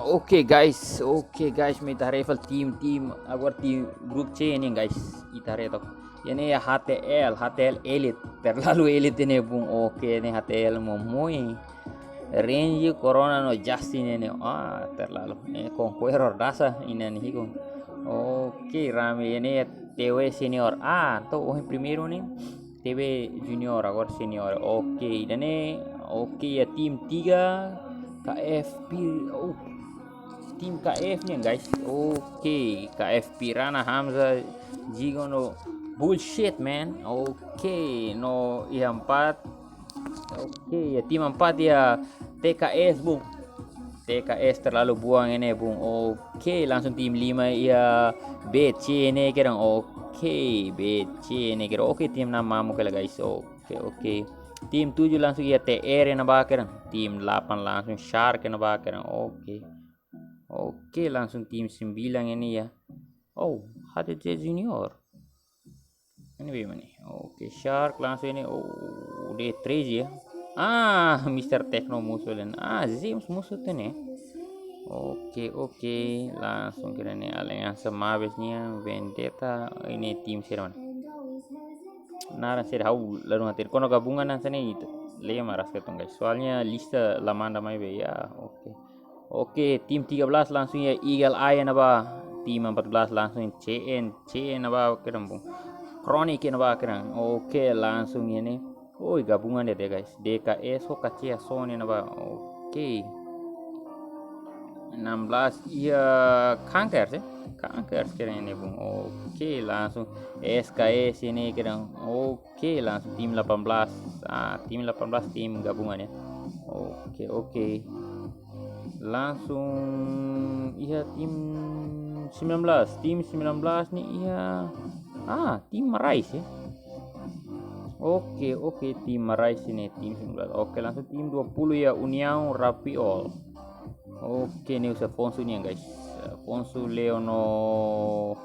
Oke guys, may level team agora team grup C ini guys, itare to. Ini HTL Elite, terlalu elite ini bung. Oke ini HTL mau muy range corona no Justin ini terlalu conqueror rasa ini nih kong. Oke rame ini TW senior to primeiro nih TW junior agora senior. Oke ini ya tim 3 KFP. Tim KF nih guys. Oke KF Pirana Hamza Jigono bullshit man. Oke no ya 4. Oke ya tim 4 ya TKS bung. TKS terlalu buang ini bung. Oke langsung tim 5 ya BC ini kira. Oke BC ini kira. Oke tim 6 mamu kala guys. Oke tim 7 langsung ya TR na bakir. Tim 8 langsung Shark na bakir. Oke langsung tim 9 ini ya. HTC Junior ini bagaimana nih? Oke Shark langsung ini. D3 ya. Mr. Techno musuh dan Zeus musuh tuh nih. Oke langsung kira nih Alliance Mabesnya Vendetta ini tim siapa Nara sih lalu nanti kono gabungan nanti itu lima ras ketong guys, soalnya lista lama namanya ya. Oke tim 13 langsung ya Eagle Eye naba. Tim 14 langsung CN naba kerembung Chronic naba kerang. Oke langsung ini gabungan deh guys. DKS kacau Sony naba. Oke 16 ya kanker sih. Kanker sekarang ini bung. Oke langsung SKS ini kerang. Oke langsung tim 18. Tim 18 tim gabungan ya. Oke langsung iya tim 19 nih iya tim Marais ya. Oke tim Marais ini tim 19. Oke langsung tim 20 ya União Rapiol. Oke ini usah Fonsu nih guys. Fonsu Leono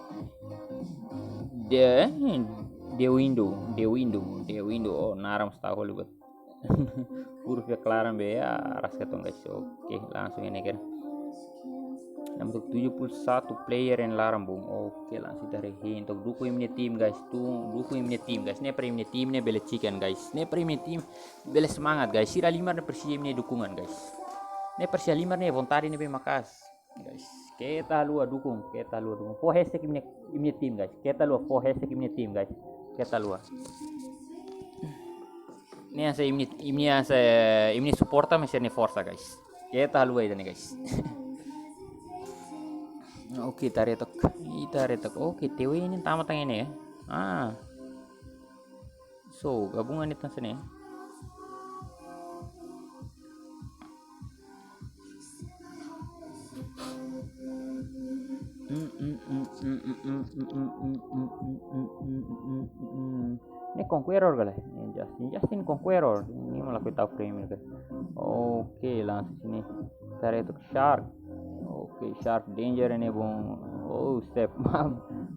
de window naram tahu libat. Huruf ya kelaran be ya ras ketong guys. Oke langsung ini kan untuk 71 player yang larang bung. Oke langsung dari untuk duku ini tim guys. Ne premi tim ne bele chicken guys. Ne premi tim bele semangat guys. Sira 5 ne persia ini dukungan guys. Ne persia 5 ne vontade ne be makas. guys. Kita lua dukung. For hashtag imnya team guys. Kita lua for hashtag imnya team guys. Kita lua. Imni supporta mas ni forza guys. Kita lua itu nih guys. Oke, taretok. Oke, tewe ini tamat yang ini ya. So, gabungan itu sini. Ini Conqueror kali. Justin Conqueror. Ini malah aku tahu frame ini. Oke, langsung sini. Tarik itu Shark. Oke, Shark danger ini bung. Oh, step.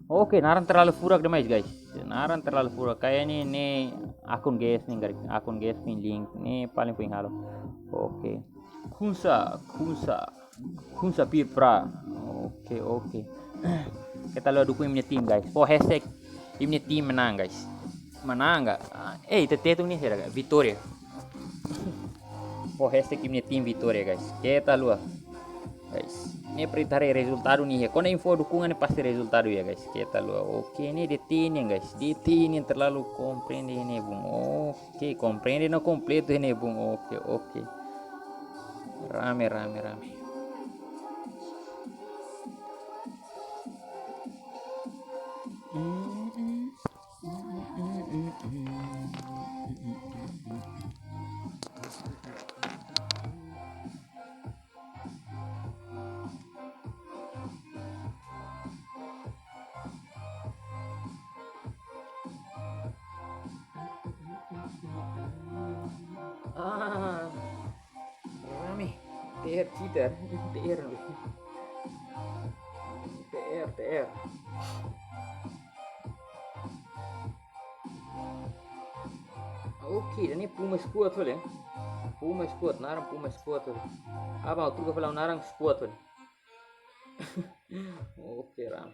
Oke, naran terlalu furak demais guys. Naran terlalu furak. Kayak ini akun guys nih, akun guys pin link. Ini paling paling halo. Oke. Kunsa Pipra. Oke. Kita lihat dukung imnya tim guys. For hashtag imnya tim menang guys. Menang nggak? Itu nih saya Vitória. For hashtag imnya tim Vitória guys. Kita lihat guys. Ini perintah resultado nih ya. Kona info dukungan pasti resultado ya guys. Kita lihat. Oke, ini detin guys. Detin yang terlalu comprende ini bung. Oke, comprende no completo ini bung. Oke. Rame. Rame. TR. Oke, ini Puma squad tuh ya. Narang Puma squad tuh. Apa tuh kalau narang squad tuh. Oke, ram.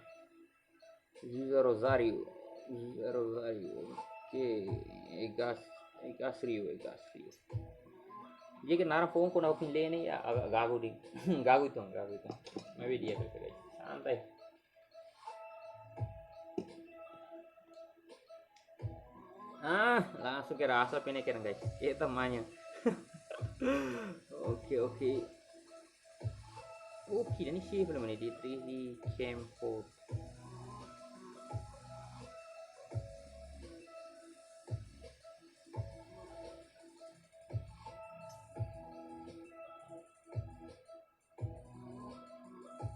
Giga Rosario. Oke, Egas Rio. Jadi narang phone ko na pinle ni gago din. Gago itu. Maybe dia guys. Santai. Langsung ke rasa pinikiran guys. Kita temannya. Oke. Ini sih belum ini di Campo.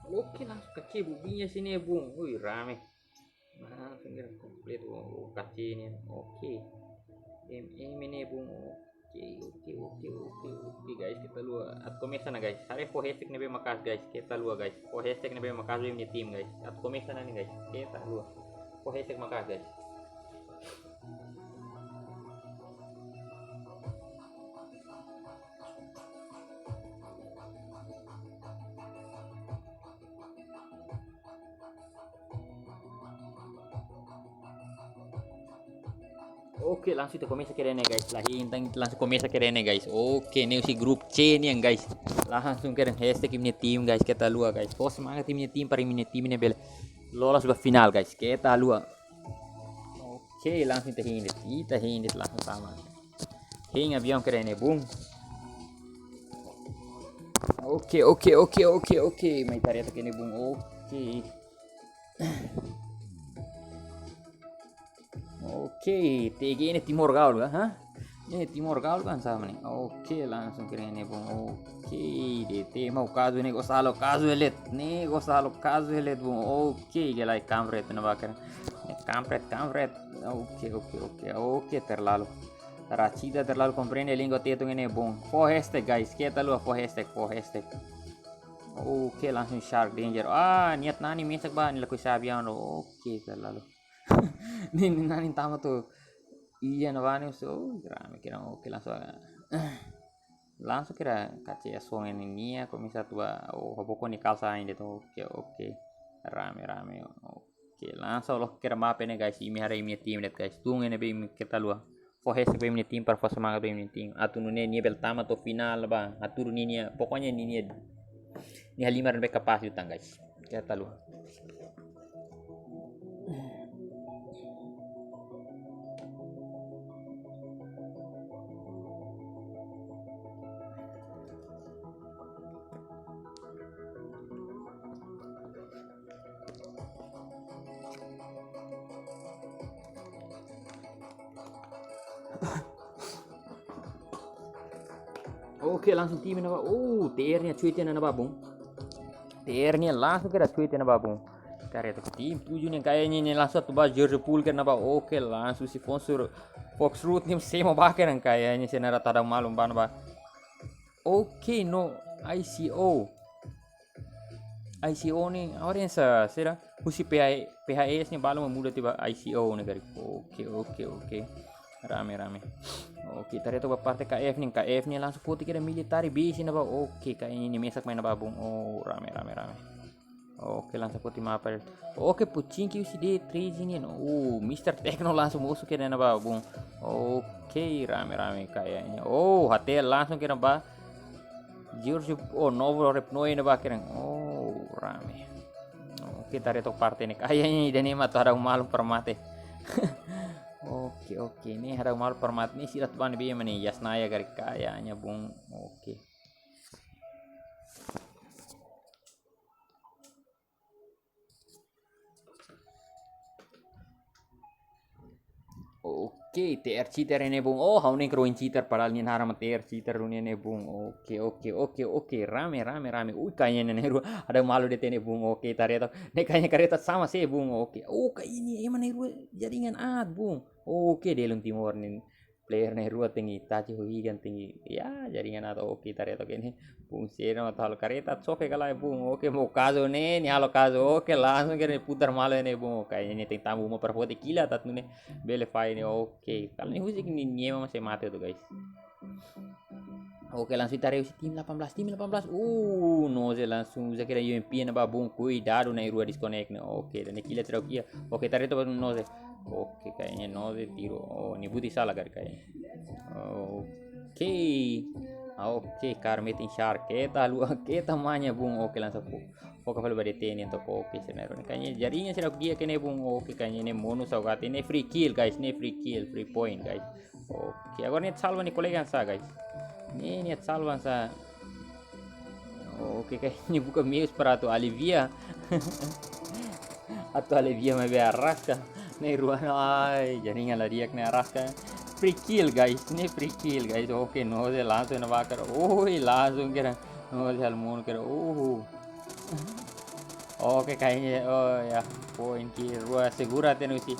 Oke, langsung kecil bubinya sini ya bung. Wih, rame. Langsung kira komplit kacanya. Oke. Ini bung. Oke guys, kita luar. At komesa na guys. Hari po hashtag na makas guys. Kita luar guys. Po hashtag na makas yung team guys. At komesa na ni guys. Kita luar. Po hashtag makas guys. Oke, langsung kita começa querendo guys. Langsung começa querendo guys. Oke, nih si grup C nih guys. Langsung querendo hashtag ini tim guys. Kita luar guys. Pos semangat ini tim para ini tim ini bela. Lolos ke final guys. Kita luar. Oke, langsung kita hindit langsung sama. Hing avião querendo boom. Oke. May tareta kini boom. Oke. Oke, TG ini Timor Gaul kan? Ini Timor Gaul kan sama nih. Oke, langsung kira ini bung. Oke, DT mau kazu ini Gonzalo kazu elit. Nih Gonzalo kazu elit bung. Oke, gelai kampret na bakar. Kampret. Oke, terlalu. Rachida terlalu comprende lingua tetung ini bung. For hashtag guys, kita luar for hashtag. Oke, langsung Shark danger. Niat nani mesak ba nila ko sabihan. Oke, terlalu. Nih nani tama tuh iya navani so kira oke langsung kira kace suang ini ya kok bisa tua pokoknya kalsa ini tuh oke rame oke langsung loh kira mape nih guys ini hari ini tim net guys tunggu ini kita luar fohes ke ini tim per semangat ini tim atau nih bel tama tuh final bang atur ini pokoknya ini Ini Halima dan Becca pas utang guys. Kita lu. Oke langsung tim na oh TR-nya cuitin na babung. TR-nya langsung kira cuitin na babung. Karya itu tim 7 nih kayaknya ini langsung tuh baju George Pool kan apa oke langsung si sponsor Fox Root nih saya mau pakai kan kayaknya saya nara tada malum ban ba. Oke no ICO nih orang saya musi PHS nih balum muda tiba ICO nih kari. Oke. Rame. Oke, tadi itu partai KF nih langsung putih kira militari base na ba. Oke, kayaknya ini mesak main babung. Oh, rame. Oke, langsung putih mapa. Oke, pucing QC di 3 ini. Oh, Mr. Techno langsung masuk kira na babung. Oke, rame kayaknya. Oh, HTL langsung kira ba. George Novo Repnoi na ba kira. Oh, rame. Oke, tadi itu partai nih kayaknya dan ini mah ada malu permate. Oke, ini ada mal permat nih silat ban biaya nih Yasnaya garik kayaknya bung. Oke, TR cheater ini bung. Oh, hau nih keruin cheater padahal nih haram TR cheater ini bung. Oke. Rame. Kayaknya nih ada malu deh nih bung. Oke, tareto. Nih kayaknya kereta sama sih bung. Oke. Oh, kayak ini emang nih jaringan bung. Oke, Delung Timor nih. Player nih tinggi, Tachi Huigan tinggi. Ya, jaringan atau oke tareto ini. Bung sih no tal kereta soke kalau bung. Oke, mau kazo nih halo kazo. Oke, langsung kira putar malu nih bung. Kayaknya nih ting tamu mau perfoto kila tat nih. Bele file nih. Oke, kalau ini musik ini nyema masih mati tuh guys. Oke, langsung tarik tim 18. No, langsung saya kira UMP na babung cuidado na irua disconnect nih. Oke, dan kila terus kia. Oke, tarik itu no. Oke, kayaknya no tiro. Oh, ini buti salah kayaknya. Oke, Karmetin Shark. Kita manya bung. Oke, langsung fokus pada BDT ini untuk oke sebenarnya. Kayaknya jadinya sudah dia kene bung. Oke, kayaknya ini bonus saugat ini free kill guys. Ini free point guys. Oke, agora niat salva nih kolega sa guys. Ini niat salva sa. Oke, kayaknya buka muse para tu alivia. Atau alivia me arrasca. Nih ruang ay jaringan lah dia kena arrasca. Free kill guys. Oke, no se langsung na bakar. Langsung kira. No se almon kira. Oke, kayaknya ya poin kira segura tenusi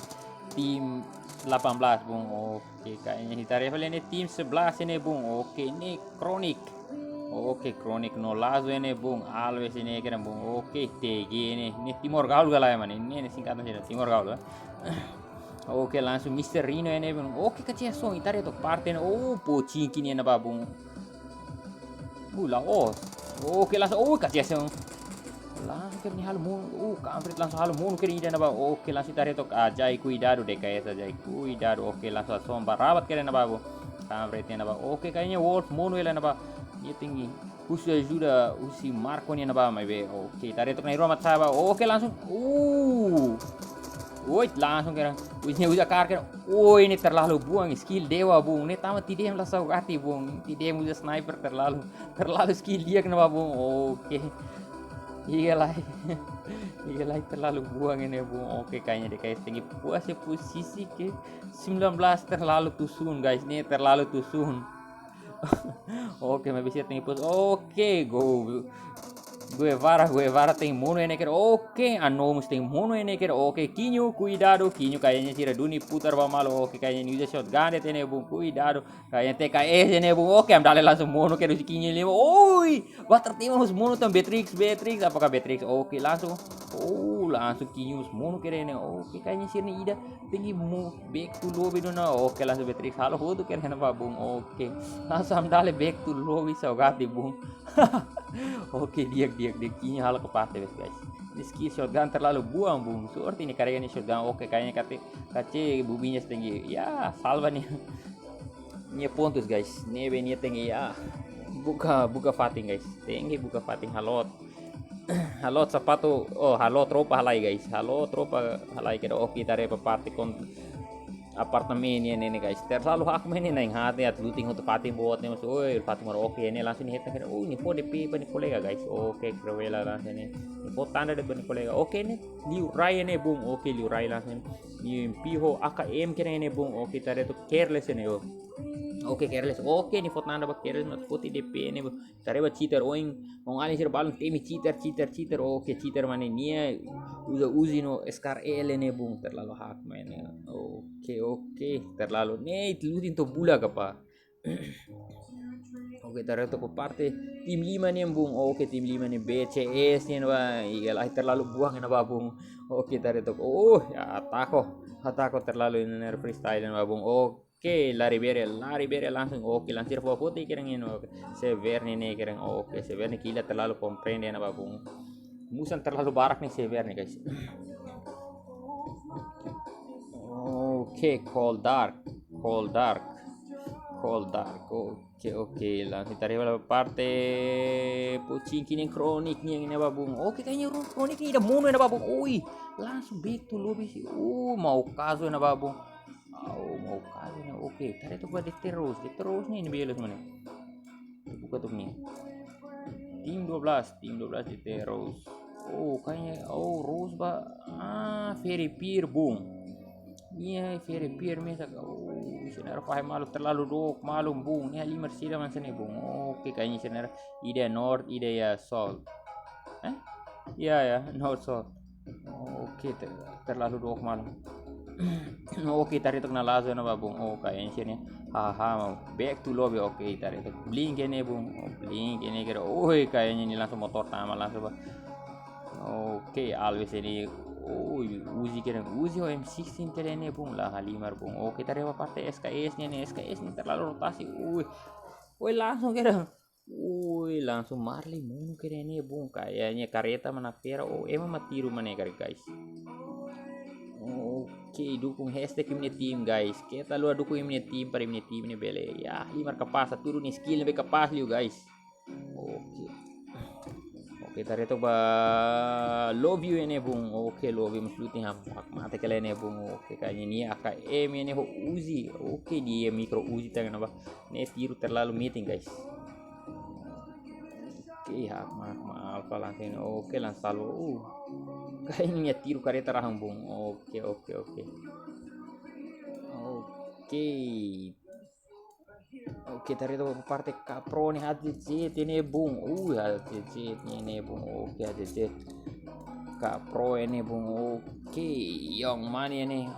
tim 18 bung. Oke, kayaknya hitare ini tim 11 ini bung. Oke, ini kronik. Oke, kronik no lazo ini bung. Always ini kira bung. Oke, TG ini Timor Gaul galai man. Ini singkatan sih Timor Gaul. Oke, langsung Mr. Rino ini bung. Oke, kecil song hitare to parte. Pocing kini na babung. Oke, langsung kecil song. Langsung kira ni halo mun. Kampret langsung halo mun kira ida na ba. Oke, langsung hitare to ajai cuidado de kaisa ajai cuidado. Oke, langsung somba rabat kira na babu. Kampret na ba. Oke, kayaknya Wolf Mono na ba. Dia tinggi. Usi ajuda usi Marco ni na ba mai be. Oke, hitare to kena romat saba. Oke, langsung langsung kira usnya usa kira. Ini terlalu buang skill dewa bung. Ini tamat tidak lah saugati bung. Tidak usa sniper terlalu skill dia kenapa bung. Oke. Iya lah terlalu buang ini bung. Oke, kayaknya dia kayak tinggi puasnya posisi ke 19 terlalu tusun guys. Ini terlalu tusun. Oke, mau bisa tinggi pos. Oke, Guevara tem mono ini kira. Oke, Anomus tem mono ini kira. Oke, Kinyu cuidado. Kinyu kayaknya sih Duni putar ba malo. Oke, kayaknya ini udah shotgun deh ini bung. Cuidado. Kayaknya TKS ini bung. Oke, amdale langsung mono kira si Kinyu ini. Water team harus mono tam Beatrix. Apakah Beatrix? Oke, langsung. Langsung Kinyu mono kira ini. Oke, kayaknya sih ini Ida tinggi move back to lobby dona. Oke, langsung Beatrix. Halo, hodo kira apa bung. Oke, langsung amdale back to lobby saugati bung. Oke, dia Kinyu halo kepate guys. Ini skill shotgun terlalu buang bung. Seperti ini karyanya shotgun. Oke, kayaknya kace bubinya setinggi. Ya, salva nih. Ini pontos guys. Neve tinggi ya. buka fating guys, tinggi buka fating halot. Halot sepatu, oh halot tropa halai guys, halot tropa halai kira oke tare party kon apartemen ini guys, terlalu hak main ini nang hati at looting untuk fating buat nih mas, oi fating mar oke ini langsung nih hita kira, oh ini po DP bani kolega guys, oke krawela langsung ini po tanda de bani kolega, oke nih liu rai ini bung, oke liu rai langsung liu piho AKM kira ini bung, oke tare itu careless ini oh. Oke careless, oke nih foto nanda bak careless mas putih DP ini bu, tare ba cheater oing, mau ngalih sir balon temi cheater, oke cheater mana nia, udah uzi no SKRL ini bung, terlalu hak mainnya, oke, terlalu nih lutin to bula apa, oke tare to parte tim 5 nih bung, oke tim 5 nih BCS nih ba, iyalah terlalu buang ini ba bung, oke tare to, ya atako terlalu ini freestyle ini ba bung, oke lari bere langsung oke langsir po putih kirang ini oke Severne nih kirang oke Severne gila terlalu comprende na babung musan terlalu barak nih Severne guys oke cold dark oke langsung tarik pada parte pucing kini kronik nih yang ini babung oke kayaknya kronik ini ada mono na babung oi langsung back to lobby sih mau kaso na babung mau kali oke tadi tuh gua di terus nih ini biasa mana buka tuh nih tim 12 di terus kayaknya Rose ba Ferry Pier bung iya Ferry Pier mesa senar paham malu terlalu dok malum bung ini lima sila man sini bung oke kayaknya senar ide north ide ya south ya north south oke terlalu dok malum oke tari tok na lazo na babung kayaknya sini mau back to lobby oke tari tok blink ini bung blink ini kira kayaknya ini langsung motor tama langsung ba oke always ini Uzi kira Uzi M16 kira ini bung lah halimar bung oke tari apa parte SKS nya nih SKS ini terlalu rotasi langsung kira langsung Marley Moon kira ini bung kayaknya kareta manapera emang matiru mana guys oke dukung hashtag ini tim guys kita lu dukung ini tim para ini tim ini bele ya limar kapas turun nih skill lebih kapas liu guys oke tadi itu ba love you ini bung oke love you masluting hak mata kalian ini bung oke kayaknya ini AKM ini Uzi oke dia mikro Uzi tangan apa ini tiru terlalu meeting guys oke hak alfa langsung oke langsung salvo kayaknya tiru kareta rahang bung oke tadi itu parte kapro nih HZZ ini bung HZZ ini bung oke HZZ kapro ini bung oke yang mana ini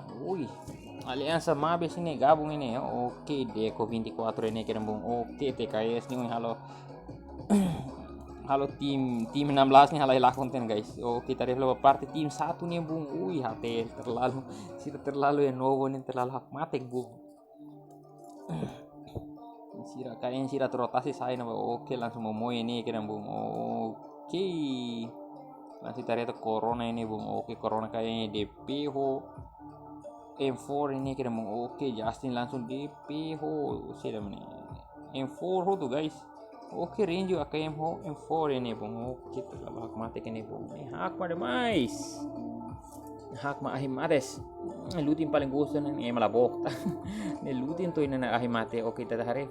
Aliansa Mabes ini gabung ini oke Deko 24 ini kira bung oke TKS nih halo tim 16 nih halai konten guys kita develop party tim 1 nih bung HP terlalu ya novo nih terlalu hak matek bung kayaknya sira terotasi saya nama oke langsung mau ini kira bung oke langsung tarik itu corona ini bung oke corona kayaknya DPH M4 ini kira bung oke Justin langsung DPH sih nih M4 tuh guys oke range AKM M4 ini bung oke terlalu hak mati ini bung hak pada mais hak ma ahimades lutin paling gusto nih malah bokta nih lutin tuh ini na ahimate oke tata hari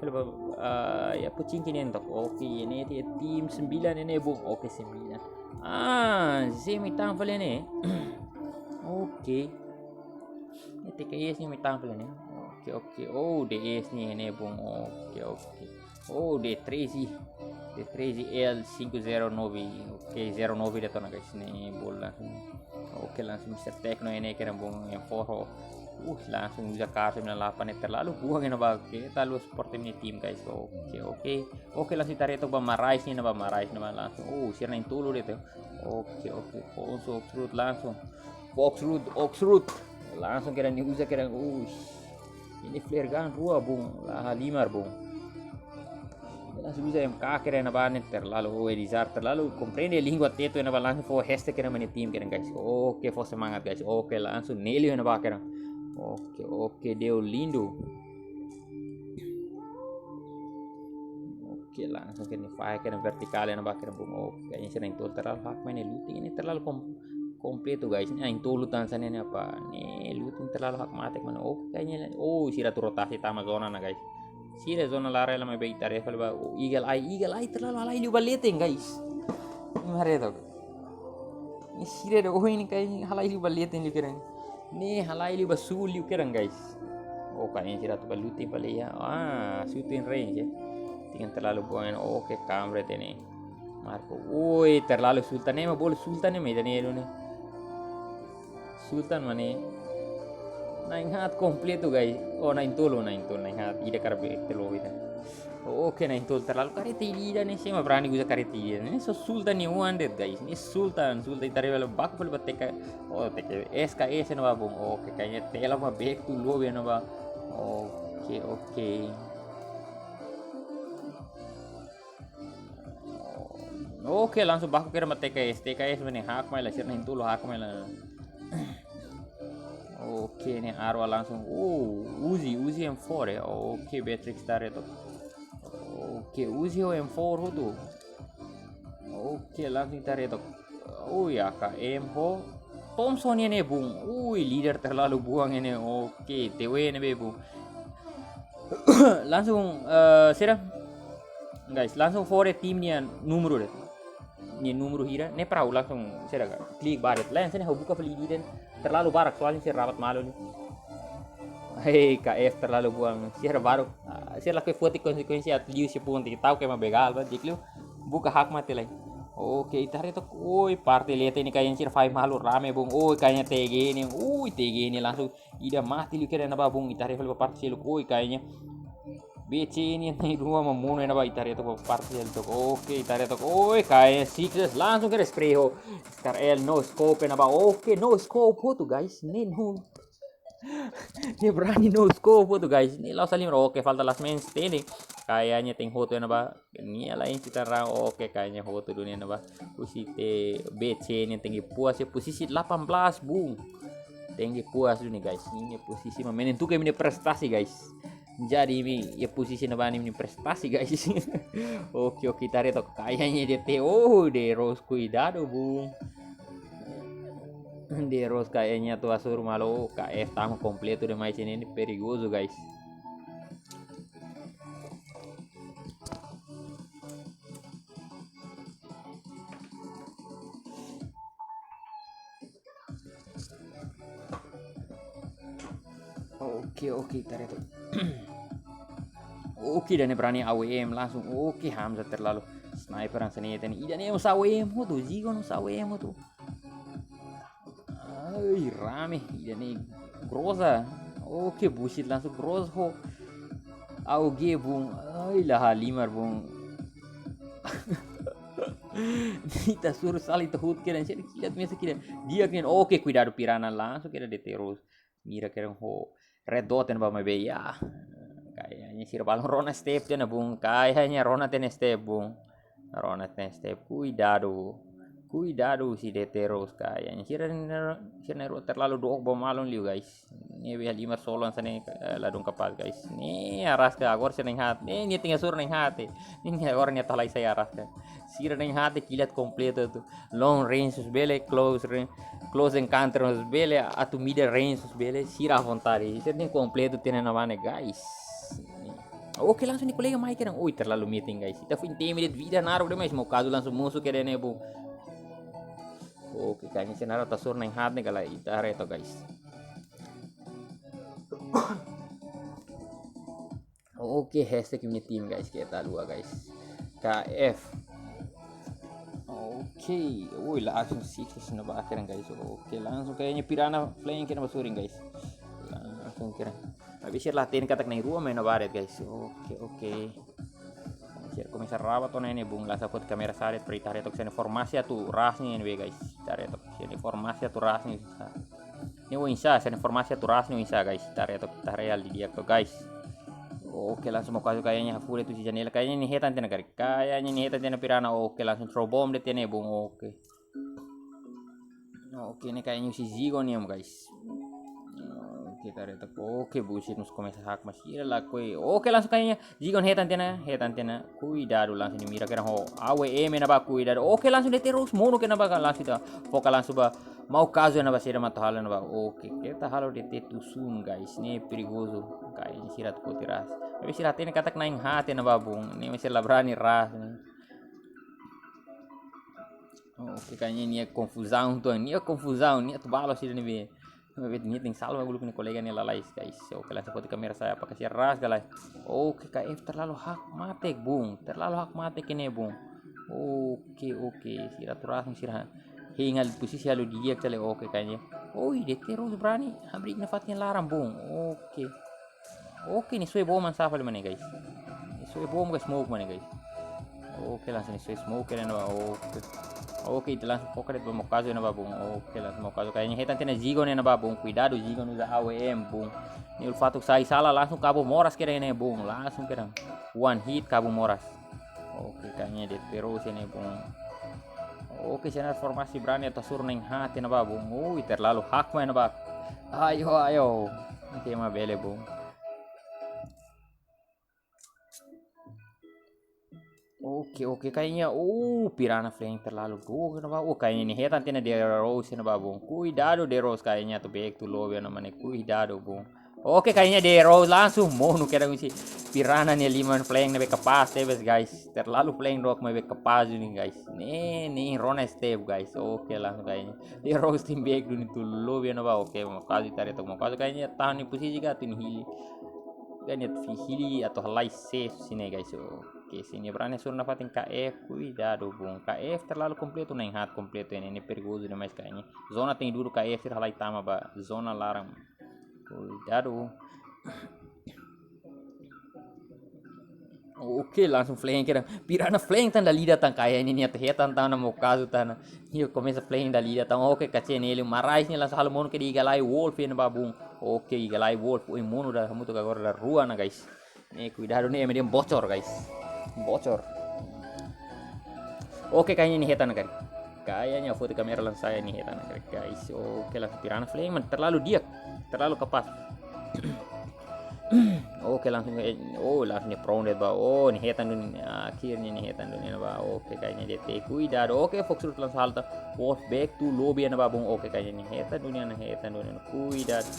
ya pucing kini entok oke ini tim 9 ini bung oke 9 semi tampil ini oke ini TKS nih tampil ini oke DS nih ini bung oke D13 L509 oke 09 dito na guys ni bola oke langsung Mr. Techno ini kira bung yang 4 langsung bisa kasih na 8 terlalu buang na ba kita lu support ini tim guys oke langsung tarik itu ba marais ni na ba langsung sira na tulo dito oke Oxroot langsung Oxroot langsung kira ni usa kira ini flare gun rua bung lah limar bung langsung bisa MK kira na ba terlalu Edizar terlalu comprende lingua teto na ba langsung for hashtag kira mani team kira guys oke for semangat guys oke langsung Nelio na ba kira oke Deo lindo Oke, langsung kena fire kena vertikal na bakir bung. Oke, kayaknya sering tuh terlalu hak main looting ini terlalu komplit tuh guys. Ini aing tuh lutan sana ini apa? Nih looting terlalu hak mati mana? Oke, kayaknya sira tuh rotasi tama zona na guys. Sira zona lare lama bayi tarik kalau eagle eye terlalu alai lu baliatin guys. Ini hari itu. Ini sira deh. Ini kayaknya halai lu baliatin lu keren. Nih halai lu basul lu keren guys. Kayaknya sira tuh baluti balik ya. Shooting range ya. Tinggal terlalu buangin. Oke, kamret ini. Marco. Woi, terlalu sultan mah boleh sultan mah ini nih. Sultan mana? Naik hat komplit tuh guys. Naik tolo. Naik hat. Ida karbe telo ida. Oke, naik tolo terlalu kareti ida nih sih mah berani gue kareti ida. Ini so sultan nih 100 guys. Ini sultan tadi kalau bak boleh teka. Teka SKS na bung. Oke, kayaknya tela mah back to low na ba. Oke. Oke, langsung baku kira mati TKS mana hak malah sirna hintulo hak malah. Oke, nih Arwa langsung. Uzi M4 ya. Oke, Beatrix tar itu. Oke, Uzi M4 tuh. Oke, langsung tar itu. Ya kak M4 Thompson ini bung. Leader terlalu buang ini. Oke, TW ini bung. Langsung sira guys, langsung for tim nih numero deh. Ni numero hira ne perahu langsung saya klik baret lain saya buka beli dan terlalu barak soalnya saya rapat malu nih. KF terlalu buang saya baru saya lakukan foto konsekuensi atau liu si pun tahu kayak begal banget jadi buka hak mati lagi. Oke, itar itu partai lihat ini kayaknya sih 5 malu rame bung. Kayaknya TG ini langsung ida mati lu kira napa bung itar itu partai lu kayaknya BC ini yang rumah memunuh na ba itaria to partial to. Oke, itaria to. Kaya six langsung kira spray ho. Star L no scope na ba. Oke, no scope ho to guys. No. Dia berani no scope to guys. Ini law salim. Oke, falta last man standing. Kayaknya ting ho to na ba. Ini lain kita ra. Oke, kayaknya ho to dunia na ba. Posisi BC ini tinggi puas ya posisi 18 bung. Tinggi puas dunia guys. Ini posisi menentukan ini prestasi guys. Jadi ini ya posisi nabani ini prestasi guys. Oke tarik to kayaknya DT de Rose cuidado bung. De Rose kayaknya tuh asur malo KF tamu kompleto de mais ini perigoso guys. Oke tarik to. Oke, dan berani AWM langsung. Oke, Hamzah terlalu sniper yang senjata ini. Dan yang AWM tuh, Zigon AWM tuh. Rame. Dan ini Groza. Oke, bullshit langsung Groza ho. AUG bung. Lah Limar bung. Kita suruh saling tehut kira jadi lihat mesa kira. Dia kira oke, cuidado pirana langsung kira de terus. Mira kira ho. Red dot dan bama ya. Kayaknya si balon Rona step dia bung. Kayaknya Rona ten step bung. Rona ten step. Cuidado si Deteros kayaknya. Si Nero terlalu dook bom malon liu guys. Ini biar 5 solon sana ladung kapal guys. Ini aras ke agor seneng hati. Ini tinggal suruh neng hati. Ini agor nya talai saya aras ke. Si neng hati kilat kompleto tuh. Long range bele close encounter bele atau middle range bele sira fontari. Ini kompleto tiene navane guys. Oke langsung nih kolega Mike kan. Terlalu meeting guys. Kita intimidate vida naruh deh mas mau kazu langsung musuh kira nih bu. Oke kayaknya senara tasur neng hati kalau itar itu guys. Oke hashtag ini tim guys kita dua guys. KF. Oke, langsung sih kesana akhirnya guys. Oke langsung kayaknya pirana flying kena basuring guys. Langsung kira. Habis latihan kata kena rumah main baret guys. Oke. Comienza rabat on ini bung lasa pot kamera saret perita retok sini formasi atu rasnya ini guys. Taretok sini formasi atu rasnya. Ini winsa sini formasi atu rasnya winsa guys. Taretok kita real di dia ke guys. Oke langsung mau kasih kayaknya full itu si Janela kayaknya ini hetan tina kari. Kayaknya ini hetan tina pirana. Oke langsung throw bomb deh tina bung. Oke ini kayaknya si Zigon nih guys. Oke, tareto. Oke, bullshit nos começa a hack mas ira lá coi. Oke, langsung kayaknya Zigon head antena. Cuidado langsung dimira kira ho. Awe na ba cuidado. Oke, langsung de terus mono kena ba langsung ta. Foca langsung ba mau caso na ba sira mata hala na ba. Oke, kita halo de tetu sun guys. Ini perigoso. Kayaknya sirat ko tiras. Tapi sirat ini katak naing hati na ba bung. Ini masih labrani ras. Oke, kayaknya ini confusão tuh. Ini confusão. Ini tu balo sira ni be. Ini tem salva grupo ni kolega ni lalais guys. Oke, langsung foto kamera saya pakai si ras galai. Oke, KF terlalu hak mate bung. Terlalu hak mate kene bung. Oke. Sira turas sira. Hingal posisi halu dia cale oke kayaknya. Oh, ide terus berani. Habrik nafatnya larang bung. Oke, ni soy bom man safa mana guys. Ni soy bom guys smoke mana guys. Oke, langsung ni soy smoke na oke. Oke, itu langsung fokus di Mokazo na babung. Oke, langsung Mokazo kayaknya hetan tina Zigon na babung. Cuidado Zigon usa AWM bung. Ni olfato sai salah langsung Cabo Moras kira ini bung. Langsung kira one hit Cabo Moras. Oke, kayaknya dia terus ini bung. Oke, channel formasi berani atau suruh neng hati na babung. Terlalu hak main na bab. Ayo. Oke, mah bele bung. Oke, kayaknya Piranha Flame terlalu kenapa? Kayaknya ini hetan tina de Rose na bung. Cuidado de Rose kayaknya tuh back to lobby namanya. Cuidado bung. Oke, kayaknya de Rose langsung mau kira si Piranha nih 5 Flame na be kapas tebes guys. Terlalu Flame rock mau be kapas ini guys. Nih Rona step guys. Oke, langsung kayaknya de Rose tim back dulu tuh lobby na ba. Oke, mau kasih tarik tuh mau kasih kayaknya tahan di posisi juga tuh hili. Ganit hili atau halai safe sini guys. Oke, sini berani suruh nafatin KF. Cuidado bung. KF terlalu completo neng hat completo ini perigoso demais kayaknya. Zona tem duro KF sir halai tama ba. Zona larang. Cuidado. Oke, langsung flank kira. Piranha flank tan da lida tan kaya ini niat hetan tan no caso tan. Io começa flank da lida tan. Oke, kace nele marais ni langsung halo mono que diga lai wolf ini babung. Oke, diga lai wolf. Mono da kamu tuh agora da rua na guys. Cuidado nih medium bocor guys. Bocor. Oke, kayaknya ini hetan kan. Kayaknya foto kamera langsung saya ini hetan kan guys. Oke, langsung Piranha Flame terlalu dia. Terlalu kepas. Oke, langsung langsung prone ba. Ini hetan dun akhirnya ini hetan dun ba. Oke, kayaknya dia take cuidado. Oke, Fox Root langsung halta. Wolf back to lobby na babung. Oke, kayaknya ini hetan dun cuidado.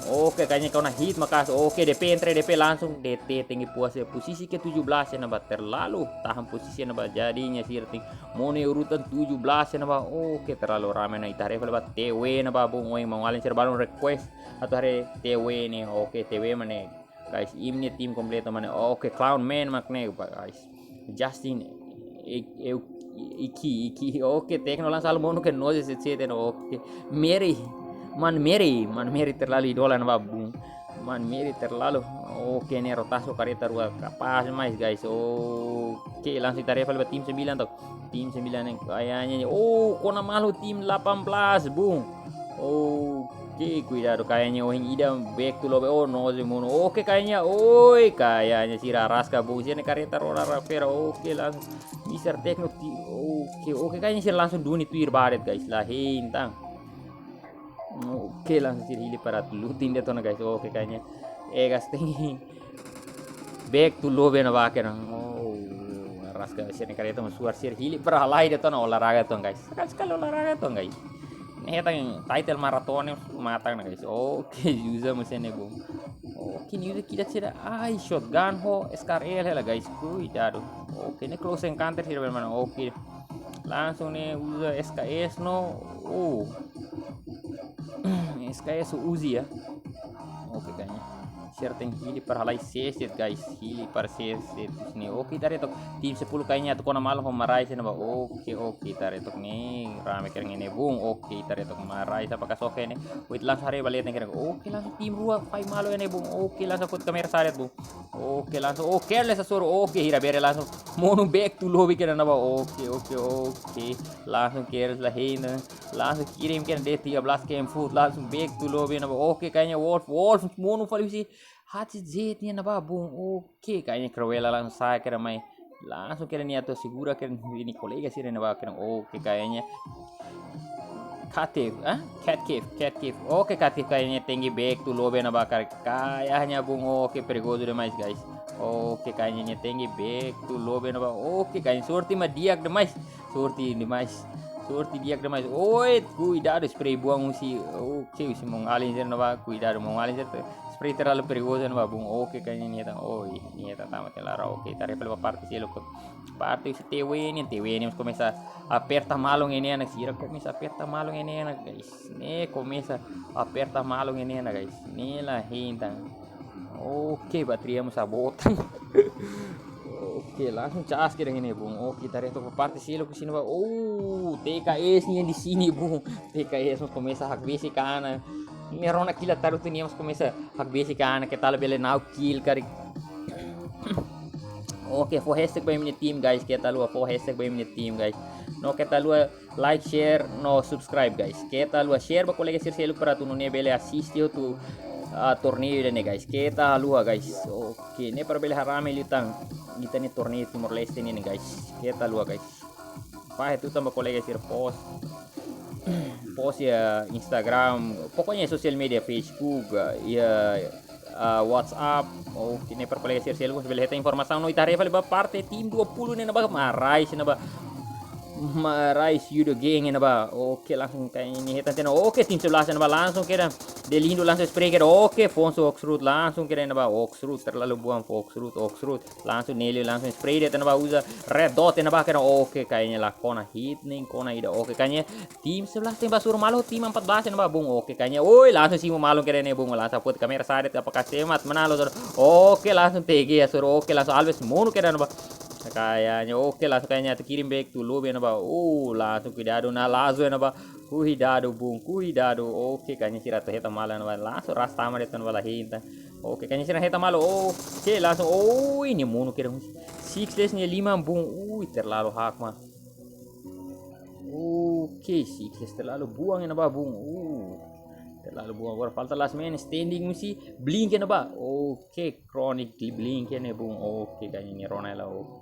Oke, kayaknya kau nak hit makas. Oke, DP langsung DT tinggi puasnya posisi ke 17 ya nambah terlalu tahan posisi nambah jadinya sih rating mone urutan 17 ya nambah. Oke, terlalu ramai na itare lebat TW nambah bung mau ngalin balon request atau hari TW nih. Oke, TW mana guys ini tim komplit mana. Oke, Clown Man makne guys Justin Iki. Oke, tekno langsung mono ke noise set. Oke, Man Mary terlalu idola na babung. Man Mary terlalu. Oke, nih rotaso kareta rua kapas mais guys. Oke, langsung tarik lebat tim 9 tuh. Tim 9 yang kayaknya. Kona malu tim 18 bung. Oke, cuidado kayaknya ida back to lobby. Noze mono. Oke, kayaknya kayaknya si Raraska bung. Sini kareta rora rapera. Oke, langsung Mr. Techno. Oke, kayaknya si langsung duni tuir baret guys. Lah hintang. Oke, langsung sih hili para lutin dia tuh guys. Oke, kayaknya gas tinggi back to lobby na bakir. Raska sini kali itu suar sir hili para halai dia tuh olahraga tuh guys. Sekali olahraga tuh guys. Ini tang title maraton matang guys. Oke, user mesinnya bung. Oke, ini udah kita sih shotgun ho SKRL lah guys. Cuidado. Oke, ini close encounter sih mana. Oke, langsung nih user SKS no. SKS Uzi ya. Oke, kayaknya certain hili para halai seset guys. Hili para seset sini. Oke, tarik tok tim 10 kayaknya tuh kona malah marai sih naba. Oke, tarik tok nih rame kering ini bung. Oke, tarik tok marai sa pakasoke nih. Wait langsung hari balik kering. Oke, langsung tim 2 5 malo ini bung. Oke, langsung foto kamera saret bung. Oke, langsung careless asuro. Oke, hira bere langsung mono back to lobby kira naba. Oke. Langsung careless lah hina. Langsung kirim kira D13 game food langsung back to lobby naba. Oke, kayaknya Wolf mono valusi hati zetnya naba bung. Oke, kayaknya Cruella langsung saya kira mai langsung kira nih atau segura kira ini kolega sih naba kira. Oke, kayaknya Cat cave. Oke, cat cave kayaknya tinggi back to lobe na bakar. Kayaknya bung, oke perigoso demais guys. Oke, kayaknya tinggi back to lobe na ba. Oke, kayaknya sorti mah diak demais. Sorti diak demais. Oi, cuidado spray buang usi. Oke, usi mau ngalin na ba. Cuidado mau ngalin spray terlalu perigoso na ba bung. Oke, kayaknya nieta. Nieta tamat lara. Oke, tarik pala parte silo ko. Parte si TW ini começa aperta malong ini anak sira começa aperta malong ini anak guys. Ne começa aperta malong ini anak guys. Nila hinta. Oke, bateria mo sabotan. Oke, langsung cas kira ini bung. Oke, tarik ke parte silo ke sini ba. TKS-nya di sini bung. TKS mo começa hak basic kana. Merona kila taruh tu ni mas começa hak basic kana que tal bele now kill kari. Oke, for hashtag by minha team guys, kita luar for hashtag by minha team guys. No kita luar like, share, no subscribe guys. Kita luar share ba colega selo para tu ne bele assiste tu torneio ne guys. Kita luar guys. Oke, ne para bele harame litang kita ni torneio Timor Leste ni guys. Kita luar guys. Faz tu tambah colega selo post ya Instagram, pokoknya social media Facebook ya WhatsApp. Oke, ne per colega selo bele heta informação no itarefa ba parte tim 20 ne na ba marais na ba. Marais Judo Gang na ba. Oke, langsung kayak ini heta tena. Oke, tim 11 na ba langsung kira Delindo langsung spreker. Oke, Fonso Oxroot langsung kira na ba. Oxroot terlalu buang Oxroot langsung Nelio langsung spray dia na ba usa red dot na ba kira. Oke, kayaknya lah kona hit nih kona ida. Oke, kayaknya tim 11 tim basur malu tim 14 na ba bung. Oke, kayaknya langsung simo malu kira ne bung langsung put kamera sadet apakah semat menalo. Oke, langsung TG ya suruh. Oke, langsung Alves mono kira na ba. Kayaknya oke, langsung kayaknya kirim back to lobe na ba. Langsung cuidado na lazo na ba. Cuidado bung, cuidado. Oke, kayaknya sira heta mala na ba. Langsung rastama de na ba hinta. Oke, kayaknya sira heta malo. Oke, langsung ini mono kira 6 nya 5 bung. Terlalu hak mah. Oke, 6 terlalu buang na ba bung. Terlalu buang. Agora falta last man standing mesti blink na ba. Oke, chronic blink na bung. Oke, kayaknya ni Ronaldo.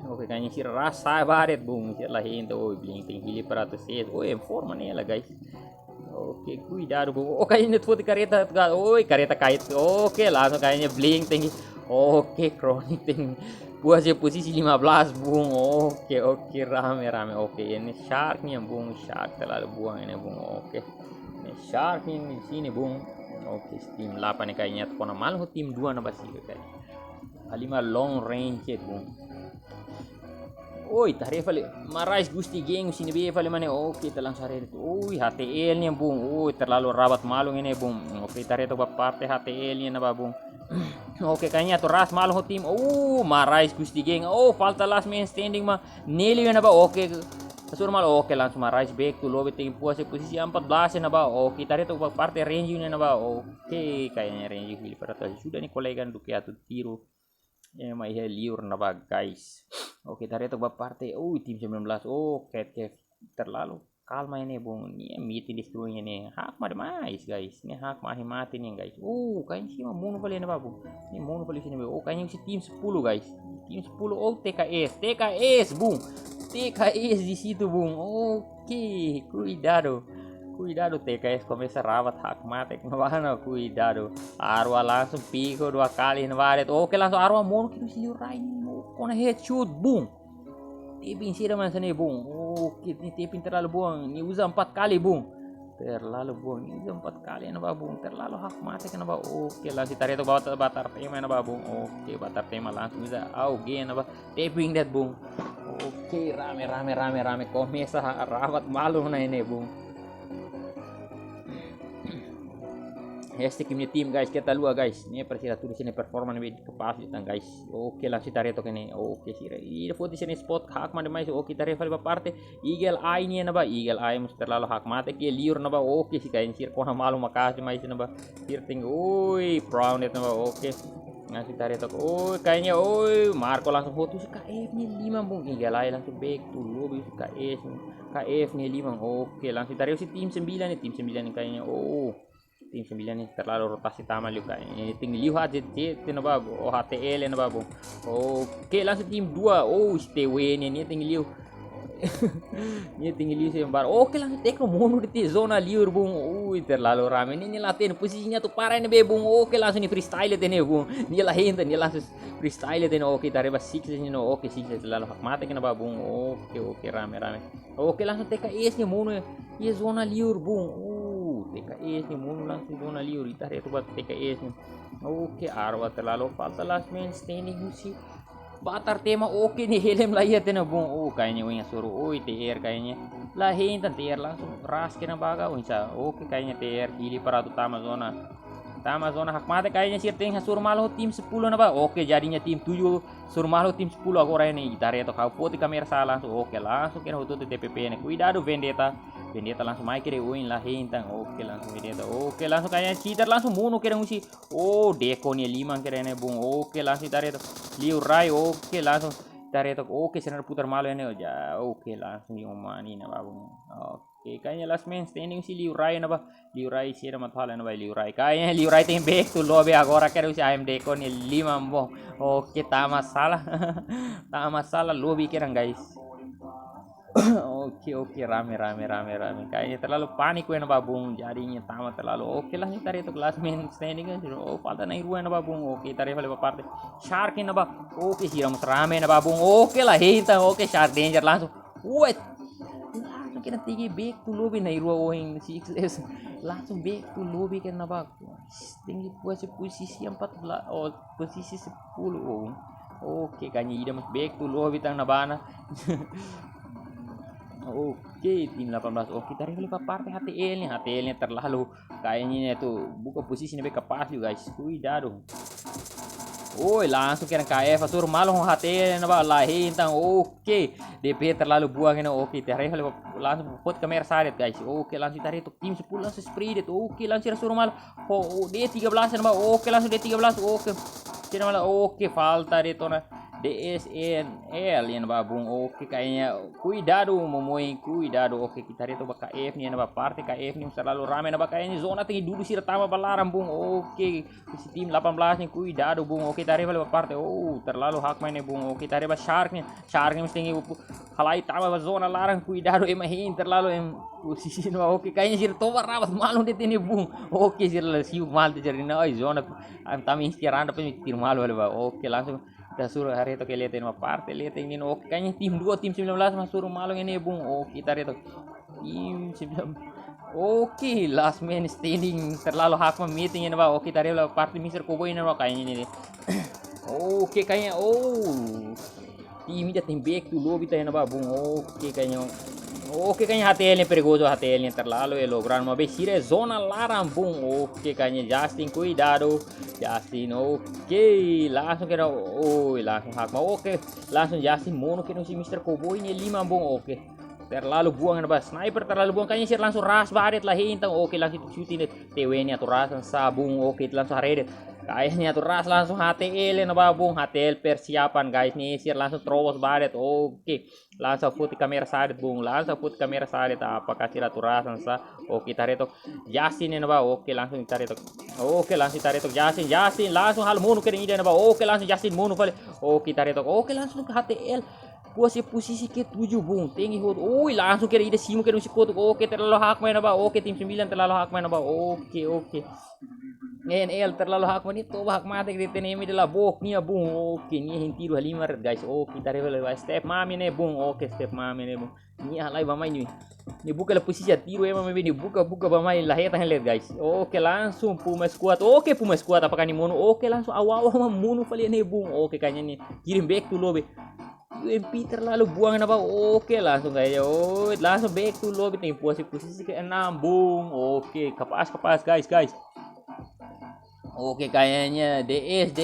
Oke, kayaknya sih rasa baret bung sih lah itu blink tinggi para tu sih. Em forma nela guys. Oke, cuidado bung. Kayaknya itu kareta. Kareta kait. Oke, langsung kayaknya blink tinggi. Oke, chronic tinggi. Buat sih posisi 15 bung. Oke, rame. Oke, ini sharknya bung. Shark terlalu buang ini bung. Oke, ini shark ini di sini bung. Oke, tim 8 nih kayaknya. Kona malu tim 2 na basi kayaknya. Alima long range bung. Tarefa marais gusti geng sini be fale mane. Oke, telang sare itu. HTL nya bung. Terlalu rabat malung ini bung. Oke, tarefa ba parte HTL nya na ba bung. Oke, kayaknya tuh ras malung tim. Marais gusti geng. Falta last man standing mah Nelly na ba. Oke, kasur mal. Oke, langsung marais back to lobe tinggi posisi 14 na ba. Oke, tarefa ba parte range nya na ba. Oke, kayaknya range hili para sudah nih kolega do que tiro. Mai liur na ba guys. Oke, tarik itu parte. Tim 19. Cat Cave terlalu kalma ini bung. Ini miti destroy nih. Hak mah demais guys. Ini hak mah mati nih guys. Kayaknya sih mah mono kali ini babu. Ini mono kali sini. Kayaknya si tim 10 guys. Tim 10. TKS bung. TKS di situ bung. Oke, cuidado TKS começa rabat hak mate kemana. Cuidado. Arwa langsung pico 2 kali nawaret. Oke, langsung Arwa mono kilo si Rain. Kona headshot bung. Tipin sira man sana bung. Oke, ini tipin terlalu buang. Ini usa 4 kali bung. Terlalu buang. Ini usa 4 kali na ba bung. Terlalu hak mate na ba. Oke, langsung tarik itu batar tema na ba bung. Oke, batar tema langsung usa auge na ba. Taping that bung. Oke, rame. Começa rabat malu na ini bung. Hashtag minha tim guys, kita luar guys. Ini persira tulis ini performa nih kepas di guys. Oke, langsung tarik token ini. Oke, sira. Ini foto sini spot hak mana mais. Oke, tarik file parte. Eagle eye nih naba. Eagle eye mesti terlalu hak mate ke liur naba. Oke, sih kain sir kona malu makasih mais naba. Sir ting. Brown itu naba. Oke. Ngasih tarik tok. Kayaknya Marco langsung foto sih KF nih 5 bung. Eagle eye langsung back dulu bis KF nih 5. Oke, langsung tarik si tim 9 nih. Tim 9 nih kayaknya. Tim 9 nih terlalu rotasi tamal juga ini tinggi liu aja na ba HTL na ba bung. Oke, langsung tim 2. STW ini tinggi liu Ini tinggi liu sembar. Oke langsung tekno mono di zona liur bung. Terlalu rame. Ini latih posisinya tuh parah ini be bung. Oke langsung nih freestyle ini bung. Dia lah hinta dia langsung freestyle ini. Oke tarik bas six ini. Oke six terlalu hak mati kena bung. Oke rame. Oke langsung TKS nya mono. Iya zona liur bung. TKS nya mono langsung zona liur. Tarik itu buat TKS nya. Oke arwah terlalu falta last man standing sih. Batar tema oke nih helm lah ya tena bung. Kayaknya wingnya suruh. TR kayaknya lah hintan TR langsung ras kena baga wingsa. Oke kayaknya TR pilih para utama zona hak mate kayaknya sih tengah suruh malu tim 10 na ba. Oke jadinya tim 7 suruh malu tim 10 aku ini gitar itu kau poti kamera salah langsung. Oke langsung kena hutu TPP nih. Cuidado Vendetta langsung main kira win lah hintan. Oke langsung Vendetta. Oke langsung kayaknya cheater langsung muno kira musi. Deko nih 5 kira ini bung. Oke langsung tarik itu Liu Rai. Oke langsung tarik itu. Oke senar putar malu ini aja. Oke langsung yung mani na ba bung. Oke kayaknya last man standing si Liu Rai na ba. Liu Rai sih nama thala na ba Liu Rai. Kayaknya Liu Rai tem back to lobby agora kira usi AM Deko nih 5 bung. Oke tak masalah. Tak masalah lobby kira guys. Oke rame. Kayaknya terlalu panik na babung jadinya tamat terlalu. Oke lah kita itu kelas main standing kan. Falta naik ruang na babung. Oke tarik balik parte shark na ba. Oke siram rame na babung. Oke lah hinta. Oke shark danger langsung. Wait langsung kena tinggi back to lobby naik ruang 6S langsung back to lobby kena ba. Tinggi posisi 14 posisi 10. Oke kayaknya ida mas back to lobby tang nabana. Oke tim 18. Oke tarik balik partai HTL nya terlalu kayaknya itu buka posisi nih pas juga guys. Cuidado. Langsung kira KF suruh malu HTL na ba lahin tang. Oke DP terlalu buang ini. Oke tarik balik langsung pot kamera sadet guys. Oke langsung tarik itu tim 10 langsung spread it. Oke langsung suruh malu D13 na ba. Oke langsung D13. Oke kira malu. Oke falta itu na DSNL yan ba bung. Oke kayaknya cuidado momoy cuidado. Oke kita itu bak KF nih na ba party KF nih terlalu rame na ba kayaknya zona tinggi dulu sih pertama balaram bung. Oke si tim 18 nih cuidado bung. Oke tarik balik party. Terlalu hak main bung. Oke tarik balik shark nih mesti tinggi halai tama ba zona larang cuidado emahin terlalu posisi na. Oke kayaknya sih tobar rabat malu di sini bung. Oke sih siu mal di na zona antami istirahat tapi tir malu ba. Oke langsung kita suruh hari itu lihatin partai lihatin. Oke kayaknya tim 2 tim 19 suruh malu ini bung. Oke kita itu tim 19. Oke last man standing terlalu hak meeting ini ba. Oke tadi lah partai Mr. Cowboy ini ba kayaknya ini. Oke kayaknya tim back to lobby tayong ba bung. Oke kayaknya HTL nya perigoso. HTL nya terlalu logran mabesire zona larang bung. Oke kayaknya Justin cuidado Justin. Oke langsung kira langsung hak mau. Oke langsung Justin mono kira si Mr. Cowboy nya 5 bung. Oke terlalu buang na ba sniper terlalu buang kayaknya sih langsung ras baret lah hintang. Oke langsung shooting TW nya tuh rasan sabung. Oke langsung haredet kayaknya tuh ras langsung HTL na ba bung. HTL persiapan guys nih sih langsung terus baret. Oke langsung putih kamera sadet bung. Langsung putih kamera sadet apakah sih tuh rasan sa. Oke tarik itu Justin na ba. Oke langsung tarik itu. Oke langsung tarik itu Justin langsung hal mono kira ide na ba. Oke langsung Justin mono kali. Oke tarik itu. Oke langsung ke HTL posisi ke-7 bung tinggi hot. Langsung kira ide simu kira usikot. Oke terlalu hak main na ba. Oke tim 9 terlalu hak main na ba. Oke NL terlalu hak main itu hak mati kita ini adalah bok nih bung. Oke nih hintiru halimar guys. Oke kita revela step mami nih bung. Oke step mami nih bung. Ini halai bamai nih. Ini buka lah posisi tiru emang ini buka bamai lah ya tahan lihat guys. Oke langsung Puma Squad. Oke Puma Squad apakah nih mono. Oke langsung awal mono kali nih bung. Oke kayaknya nih kirim back to lobby. UMP terlalu buang na ba. Oke langsung kayaknya langsung back to lobby nih posisi ke-6 bung. Oke kapas guys. Oke kayaknya DS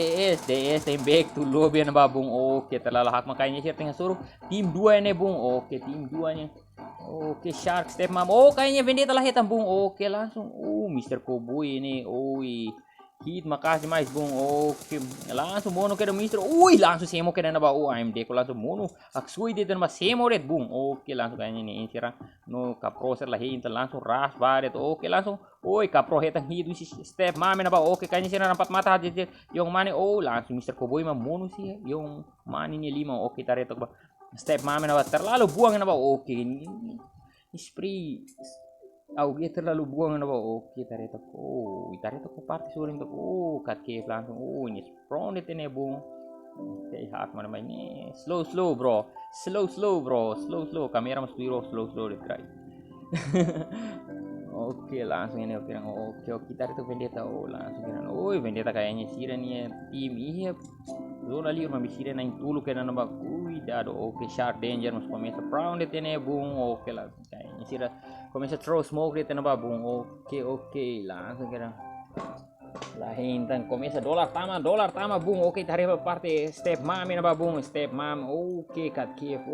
tim back to lobby na ba bung. Oke terlalu hak makanya sih tengah suruh tim 2 ini bung. Oke tim 2 nya. Oke shark step mam. Kayaknya Vendetta lah hitam bung. Oke langsung Mr. Cowboy ini. Hit makasih mais bung. Oke langsung mono kira Mr. Langsung semo kira na ba. AMD ko langsung mono aksui dito na ba semo red bung. Oke langsung kayaknya nih insira no kaproser lah hinta langsung ras baret. Oke langsung kapro hetang hit si step mami na ba. Oke kayaknya sira nampat mata yung mani. Langsung Mr. Cowboy mono sih yung mani niya 5. Oke taretok ba. Step mame na ba terlalu buang na ba? Oke ini spray. Augie terlalu buang na ba? Oke tareto ko. Tareto ko parte suling to. Kat ke langsung. Ini sprong itu nih bung. Oke hak mana main ini. Slow bro. Slow bro. Slow. Kamera mas biro slow deh guys. Oke langsung ini oke tareto vendetta langsung kira. Vendetta kayaknya sih nih tim iya. Zona liur mami sire na intulu kena namba cuidado. Oke shark danger mas começa brown de tene boom. Oke langsung kayaknya sira começa throw smoke de tene boom. Oke langsung kira la hentan começa dollar tama boom. Oke tarefa parte step mame na boom. Step mame oke kat kiev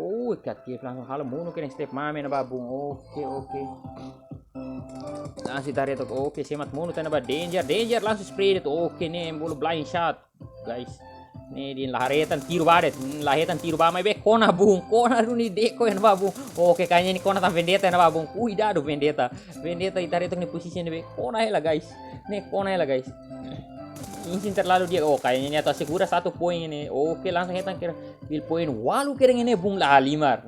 langsung halo mono kena step mame na boom. Oke langsung tareto oke semat mono tene danger langsung spray itu. Oke nih bulu blind shot guys. Nih di laharetan tiru ba mai be kona bung kona ni deko en ba bung. Oke kayaknya ini kona tam vendetta na ba bung. Cuidado vendetta itareto ni posisi ni be kona hela guys. Nih kona hela guys. Insin terlalu dia. Kayaknya ini atau segura 1 poin ini. Oke langsung hetan kira bil poin walu kering ini bung lah halimar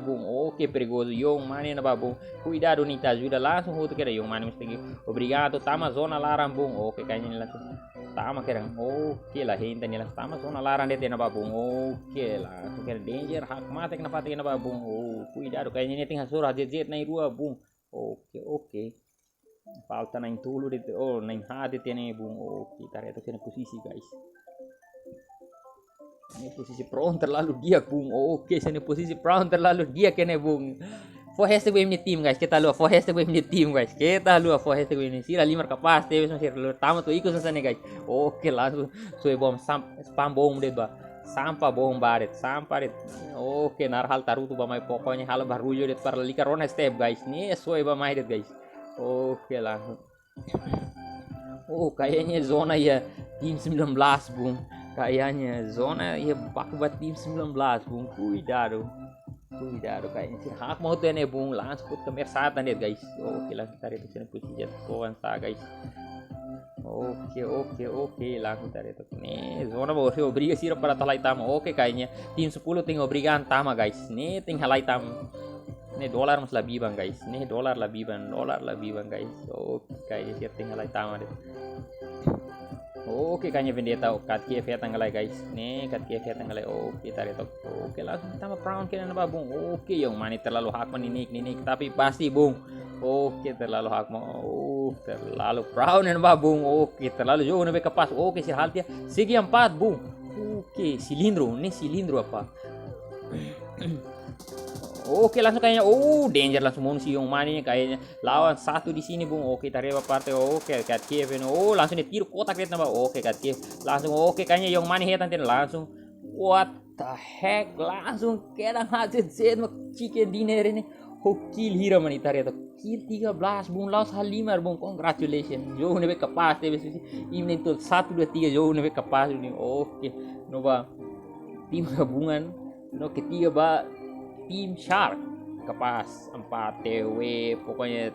bung. Oke perigoso yung mane na ba bung. Cuidado ni ta ajuda langsung hutu kira yung mane mesti obrigado tama zona larang bung. Oke kayaknya ini langsung tama kira. Oke lah henta ni langsung tama zona larang dete na ba bung. Oke langsung kira danger hak mate na pati na ba bung. Cuidado kayaknya ini tinggal surah jet na irua bung. Oke falta na intulu dete na inhade tene bung. Oke tareto kena posisi guys. Ini posisi prawn terlalu dia bung. Oke sini posisi prawn terlalu dia kene bung. Forrest gue ini tim guys. Kita luar Forrest gue ini tim guys. Forrest gue ini sira limar kapas teves masih luar tamu tuh ikut sana guys. Oke langsung soe bom spam bom deh ba. Sampah bom baret. Oke narhal tarutu ba mai pokoknya hal barulho det para lika rona step guys. Nih soe ba mai det guys. Oke langsung. Kayaknya zona ya tim 19 bung. Kayaknya zona ya baku buat tim 19 bung. Cuidado kayaknya sih hak mau tuh bung langsung put ke mersatan deh guys. Oke langsung tarik itu sini posisi jatuhan sa guys. Oke langsung tarik itu nih zona bawa sih obriga sih para talai tama. Oke kayaknya tim 10 tinggal obrigan tama guys. Nih tinggal halai tam. Nih dolar mas lebih bang guys. Dolar lebih bang guys. Oke kayaknya sih tinggal halai tama deh. Oke kayaknya vendetta kat kiev ya tanggalai guys. Nih kat kiev ya tanggalai. Oke tarik itu. Oke langsung tambah brown kena apa bung. Oke yang mani terlalu hak ninik tapi pasti bung. Oke terlalu hak mau. Terlalu brown dan apa bung. Oke terlalu jauh nih kepas. Oke si haltia segi 4 bung. Oke silindro apa. Oke langsung kayaknya danger langsung munisi yung mani kayaknya lawan satu di sini bung. Oke tareba parte. Oke kat kiev ini langsung ditiru kotak lihat nama. Oke kat kiev langsung kayaknya yung mani hetan langsung what the heck langsung kena hasil set chicken dinner ini. Kill hira mani tareta kill 13 bung lawan halimar bung. Congratulations jauh nebe kapas tebe ini tuh 1 2 3 jauh nebe kapas ini. Oke nova tim gabungan ketiga ba tim shark kapas 4 TW pokoknya.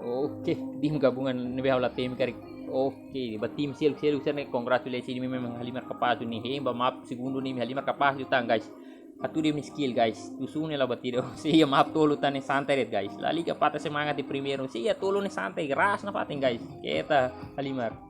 Oke tim gabungan nebe hawla tim kari. Oke ba tim sel userne congratulations ini memang halimar kapas ini hemba maaf segundo nih halimar kapas jutang guys. Atu dia skill guys tusune lah batida. Siya maaf tolo tani santai red guys. La liga pata semangat di primero. Siya tolo ni santai ras na pating guys. Kita halimar.